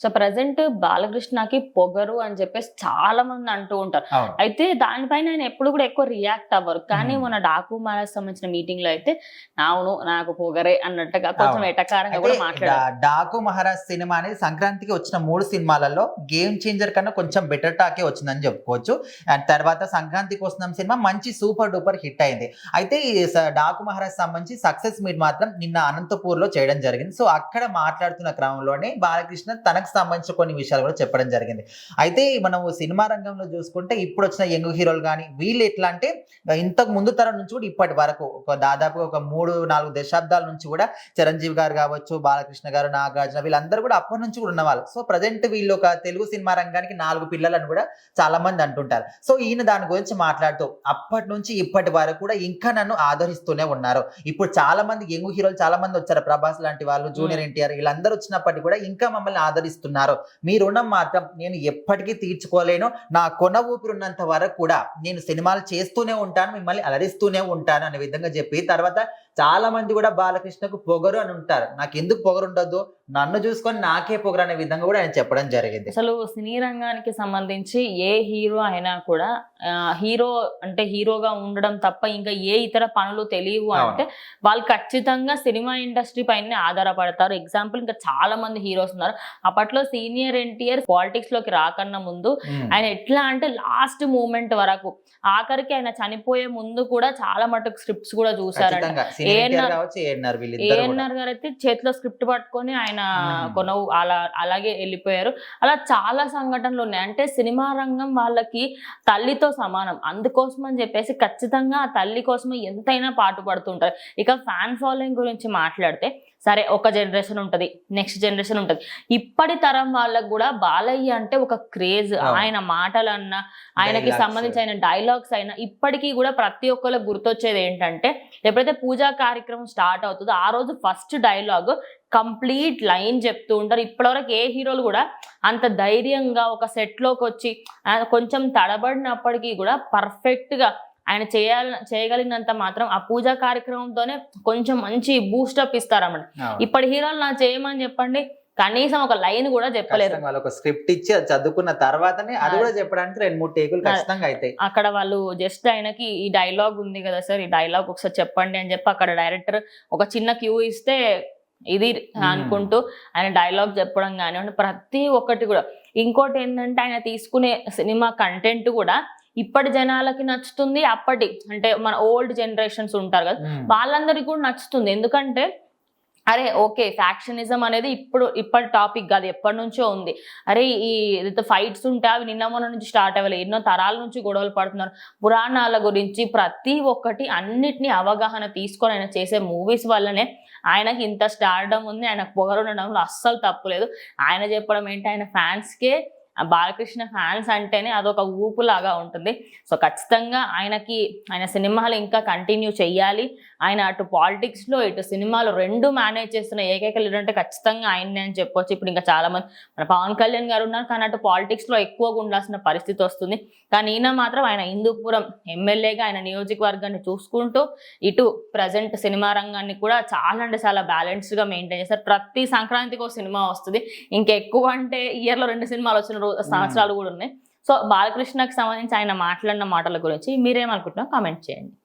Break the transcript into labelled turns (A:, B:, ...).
A: So present బాలకృష్ణకి పొగరు అని చెప్పేసి చాలా మంది అంటూ ఉంటారు.
B: అవును.
A: అయితే దానిపైన ఆయన ఎప్పుడు కూడా ఎక్కువ రియాక్ట్ అవ్వరు. కానీ
B: హ్మ్.
A: మన డాకు మాలకి సంబంధించిన మీటింగ్ లో అయితే అవును నాకు పొగరే అన్నట్టుగా కొంచెం
B: అవును.
A: ఎటకారంగా
B: అయితే
A: కూడా మాట్లాడారు.
B: డాకు మహారాజ్ సినిమా అనేది సంక్రాంతికి వచ్చిన 3 సినిమాలలో గేమ్ చేంజర్ కన్నా కొంచెం బెటర్ టాకే వచ్చిందని చెప్పుకోవచ్చు. అండ్ తర్వాత సంక్రాంతికి వస్తున్నాం సినిమా మంచి సూపర్ డూపర్ హిట్ అయింది. అయితే ఈ డాకు మహారాజ్ సంబంధించి సక్సెస్ మీట్ మాత్రం నిన్న అనంతపూర్‌లో చేయడం జరిగింది. సో అక్కడ మాట్లాడుతున్న క్రమంలోనే బాలకృష్ణ తనకు సంబంధించిన కొన్ని విషయాలు కూడా చెప్పడం జరిగింది. అయితే మనము సినిమా రంగంలో చూసుకుంటే ఇప్పుడు వచ్చిన యంగ్ హీరోలు గాని వీళ్ళు ఎట్లా అంటే ఇంతకు ముందు తరం నుంచి కూడా ఇప్పటి వరకు దాదాపు ఒక 3, 4 దశాబ్దాల నుంచి కూడా చిరంజీవి గారు కావచ్చు, బాలకృష్ణ గారు, నాగార్జున వీళ్ళందరూ కూడా అప్పటి నుంచి కూడా ఉన్నవాళ్ళు. సో ప్రజెంట్ వీళ్ళు ఒక తెలుగు సినిమా రంగానికి 4 పిల్లలని కూడా చాలా మంది అంటుంటారు. సో ఈయన దాని గురించి మాట్లాడుతూ అప్పటి నుంచి ఇప్పటి వరకు కూడా ఇంకా నన్ను ఆదరిస్తూనే ఉన్నారు. ఇప్పుడు చాలా మంది యంగ్ హీరోలు చాలా మంది వచ్చారు. ప్రభాస్ లాంటి వాళ్ళు, జూనియర్ ఎన్టీఆర్ వీళ్ళందరూ వచ్చినప్పటికీ కూడా ఇంకా మమ్మల్ని ఆదరిస్తున్నారు. మీ రుణం మాత్రం నేను ఎప్పటికీ తీర్చుకోలేను. నా కొన ఊపిరి ఉన్నంత వరకు కూడా నేను సినిమాలు చేస్తూనే ఉంటాను, మిమ్మల్ని అలరిస్తూనే ఉంటాను అనే విధంగా చెప్పి తర్వాత చాలా మంది కూడా బాలకృష్ణకు పొగరు అని ఉంటారు. నాకు ఎందుకు పొగరు ఉండదు, నన్ను చూసుకొని నాకే పొగరు అనే విధంగా కూడా ఆయన చెప్పడం జరిగింది.
A: అసలు సినీ రంగానికి సంబంధించి ఏ హీరో అయినా కూడా హీరో అంటే హీరోగా ఉండడం తప్ప ఇంకా ఏ ఇతర పనులు తెలియవు అంటే వాళ్ళు ఖచ్చితంగా సినిమా ఇండస్ట్రీ పైన ఆధారపడతారు. ఎగ్జాంపుల్ ఇంకా చాలా మంది హీరోస్ ఉన్నారు. అప్పట్లో సీనియర్ ఎన్టీఆర్ పాలిటిక్స్ లోకి రాకన్నా ముందు ఆయన ఎట్లా అంటే లాస్ట్ మూమెంట్ వరకు ఆఖరికి ఆయన చనిపోయే ముందు కూడా చాలా మటుకు స్క్రిప్ట్స్ కూడా చూసారంట. ఏఎన్ఆర్ గారు అయితే చేతిలో స్క్రిప్ట్ పట్టుకొని ఆయన కొనవు అలాగే వెళ్ళిపోయారు. అలా చాలా సంఘటనలు ఉన్నాయి. అంటే సినిమా రంగం వాళ్ళకి తల్లితో సమానం. అందుకోసం అని చెప్పేసి ఖచ్చితంగా ఆ తల్లి కోసం ఎంతైనా పాటు పడుతుంటారు. ఇక ఫ్యాన్ ఫాలోయింగ్ గురించి మాట్లాడితే సరే ఒక జనరేషన్ ఉంటది, నెక్స్ట్ జనరేషన్ ఉంటది. ఇప్పటి తరం వాళ్ళకు కూడా బాలయ్య అంటే ఒక క్రేజ్. ఆయన మాటలన్నా ఆయనకి సంబంధించి ఆయన డైలాగ్స్ అయినా ఇప్పటికీ కూడా ప్రతి ఒక్కరికి గుర్తొచ్చేది ఏంటంటే ఎప్పుడైతే పూజా కార్యక్రమం స్టార్ట్ అవుతుందో ఆ రోజు ఫస్ట్ డైలాగ్ కంప్లీట్ లైన్ చెప్తూ ఉంటారు. ఇప్పటివరకు ఏ హీరోలు కూడా అంత ధైర్యంగా ఒక సెట్ లోకి వచ్చి కొంచెం తడబడినప్పటికీ కూడా పర్ఫెక్ట్ గా ఆయన చేయగలిగినంత మాత్రం ఆ పూజా కార్యక్రమంతోనే కొంచెం మంచి బూస్టప్ ఇస్తారన్నమాట. ఇప్పటి హీరోలు నా చేయమని చెప్పండి, కనీసం ఒక లైన్ కూడా చెప్పలేరు.
B: వాళ్ళు ఒక స్క్రిప్ట్ ఇచ్చి చదువుకున్న తర్వాతనే అది కూడా చెప్పడానికి 2-3 టేకులు ఖచ్చితంగా అయితే
A: అక్కడ వాళ్ళు జస్ట్ ఆయనకి ఈ డైలాగ్ ఉంది కదా సార్, ఈ డైలాగ్ ఒకసారి చెప్పండి అని చెప్పి అక్కడ డైరెక్టర్ ఒక చిన్న క్యూ ఇస్తే ఇది అనుకుంటూ ఆయన డైలాగ్ చెప్పడం కానివ్వండి, ప్రతి ఒక్కటి కూడా. ఇంకోటి ఏంటంటే ఆయన తీసుకునే సినిమా కంటెంట్ కూడా ఇప్పటి జనాలకి నచ్చుతుంది, అప్పటి అంటే మన ఓల్డ్ జనరేషన్స్ ఉంటారు కదా వాళ్ళందరికీ కూడా నచ్చుతుంది. ఎందుకంటే అరే ఓకే ఫ్యాక్షనిజం అనేది ఇప్పటి టాపిక్ కాదు, ఎప్పటి నుంచో ఉంది. అరే ఈ ఫైట్స్ ఉంటే అవి నిన్న మొన్న నుంచి స్టార్ట్ అవ్వలేదు, ఎన్నో తరాల నుంచి గొడవలు పడుతున్నారు. పురాణాల గురించి ప్రతి ఒక్కటి అన్నిటినీ అవగాహన తీసుకొని ఆయన చేసే మూవీస్ వల్లనే ఆయనకి ఇంత స్టార్డమ్ ఉంది. ఆయనకు పొగరుండడంలో అస్సలు తప్పులేదు. ఆయన చెప్పడం ఏంటి, ఆయన ఫ్యాన్స్కే బాలకృష్ణ ఫ్యాన్స్ అంటేనే అదొక ఊపులాగా ఉంటుంది. సో ఖచ్చితంగా ఆయన సినిమాలు ఇంకా కంటిన్యూ చెయ్యాలి. ఆయన అటు పాలిటిక్స్లో ఇటు సినిమాలు రెండు మేనేజ్ చేస్తున్న ఏకైక లీడర్ అంటే ఖచ్చితంగా ఆయన్నే అని చెప్పొచ్చు. ఇప్పుడు ఇంకా చాలా మంది మన పవన్ కళ్యాణ్ గారు ఉన్నారు, కానీ అటు పాలిటిక్స్లో ఎక్కువగా ఉండాల్సిన పరిస్థితి వస్తుంది. కానీ ఈయన మాత్రం ఆయన హిందూపురం ఎమ్మెల్యేగా ఆయన నియోజకవర్గాన్ని చూసుకుంటూ ఇటు ప్రజెంట్ సినిమా రంగాన్ని కూడా చాలా అంటే చాలా బ్యాలెన్స్డ్గా మెయింటైన్ చేస్తారు. ప్రతి సంక్రాంతికి ఒక సినిమా వస్తుంది. ఇంకెక్కువ అంటే ఇయర్లో 2 సినిమాలు వచ్చిన సంవత్సరాలు కూడా ఉన్నాయి. సో బాలకృష్ణకి సంబంధించి ఆయన మాట్లాడిన మాటల గురించి మీరేమనుకుంటున్నారో కామెంట్ చేయండి.